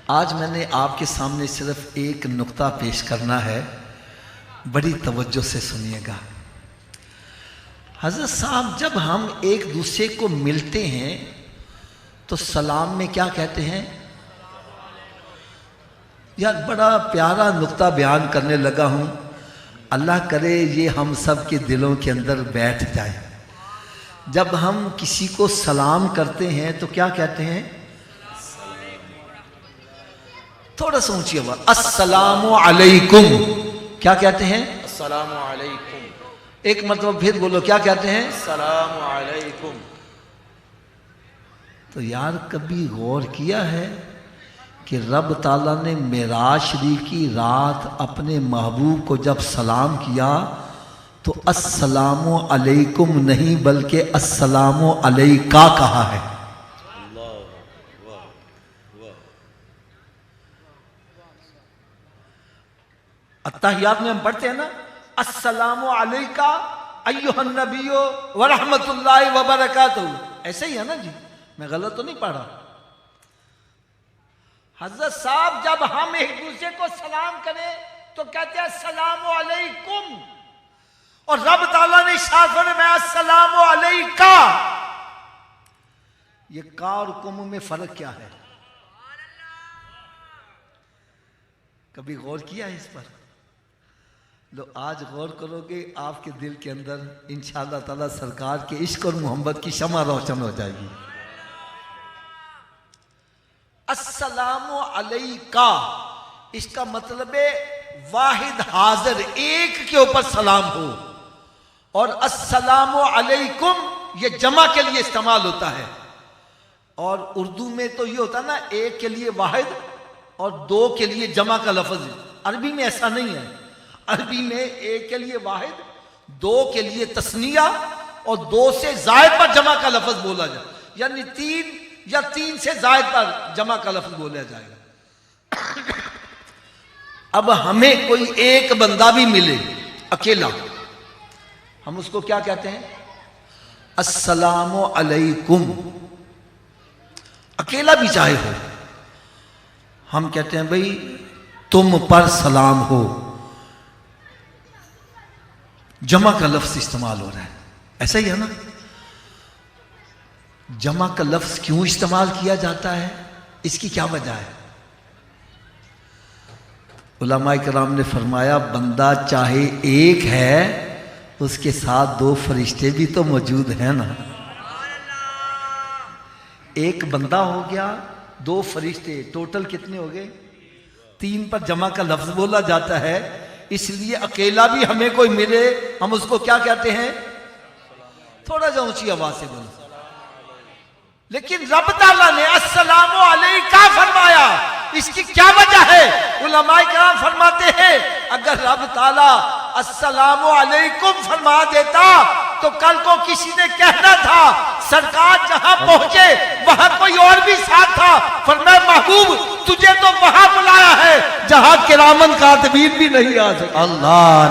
آج میں نے آپ کے سامنے صرف ایک نقطہ پیش کرنا ہے، بڑی توجہ سے سنیے گا۔ حضرت صاحب جب ہم ایک دوسرے کو ملتے ہیں تو سلام میں کیا کہتے ہیں؟ یار بڑا پیارا نقطہ بیان کرنے لگا ہوں، اللہ کرے یہ ہم سب کے دلوں کے اندر بیٹھ جائے۔ جب ہم کسی کو سلام کرتے ہیں تو کیا کہتے ہیں؟ تھوڑا سا اونچی آواز، السلام علیکم۔ کیا کہتے ہیں؟ السلام علیکم۔ ایک مرتبہ پھر بولو، کیا کہتے ہیں؟ السلام علیکم۔ تو یار کبھی غور کیا ہے کہ رب تعالیٰ نے معراج شریف کی رات اپنے محبوب کو جب سلام کیا تو السلام علیکم نہیں بلکہ السلام علیکا کہا ہے۔ اتحیات میں ہم پڑھتے ہیں نا، السلام علیکا ایھا النبی ورحمۃ اللہ وبرکاتہ، ایسے ہی ہے نا جی؟ میں غلط تو نہیں پڑھا؟ حضرت صاحب جب ہم ایک دوسرے کو سلام کریں تو کہتے ہیں السلام علیکم، اور رب تعالیٰ نے ارشاد فرمایا السلام علیکا۔ یہ کا اور کم میں فرق کیا ہے؟ کبھی غور کیا ہے اس پر؟ لو آج غور کرو گے آپ کے دل کے اندر انشاءاللہ تعالیٰ سرکار کے عشق اور محبت کی شمع روشن ہو جائے گی۔ السلام علیکا، اس کا مطلب ہے واحد حاضر، ایک کے اوپر سلام ہو، اور السلام علیکم یہ جمع کے لیے استعمال ہوتا ہے، اور اردو میں تو یہ ہوتا ہے نا ایک کے لیے واحد اور دو کے لیے جمع کا لفظ ہے۔ عربی میں ایسا نہیں ہے، عربی میں ایک کے لیے واحد، دو کے لیے تثنیہ اور دو سے زائد پر جمع کا لفظ بولا جائے، یعنی تین یا تین سے زائد پر جمع کا لفظ بولا جائے گا۔ اب ہمیں کوئی ایک بندہ بھی ملے اکیلا، ہم اس کو کیا کہتے ہیں؟ السلام علیکم۔ اکیلا بھی چاہے ہو، ہم کہتے ہیں بھئی تم پر سلام ہو، جمع کا لفظ استعمال ہو رہا ہے، ایسا ہی ہے نا؟ جمع کا لفظ کیوں استعمال کیا جاتا ہے؟ اس کی کیا وجہ ہے؟ علماء کرام نے فرمایا بندہ چاہے ایک ہے، اس کے ساتھ دو فرشتے بھی تو موجود ہیں نا۔ ایک بندہ ہو گیا، دو فرشتے، ٹوٹل کتنے ہو گئے؟ تین پر جمع کا لفظ بولا جاتا ہے، اس لیے اکیلا بھی ہمیں کوئی ملے ہم اس کو کیا کہتے ہیں؟ تھوڑا سا اونچی آواز سے بولو۔ لیکن رب تعالیٰ نے السلام علیکا فرمایا، اس کی کیا وجہ ہے؟ علماء کرام فرماتے ہیں اگر رب تعالیٰ السلام علیکم فرما دیتا تو کل کو کسی نے کہنا تھا سرکار جہاں پہنچے وہاں کوئی اور بھی ساتھ تھا، فرمایا محبوب تجھے تو وہاں بلایا ہے جہاں کرامن کاتبین بھی نہیں آ سکے۔ اللہ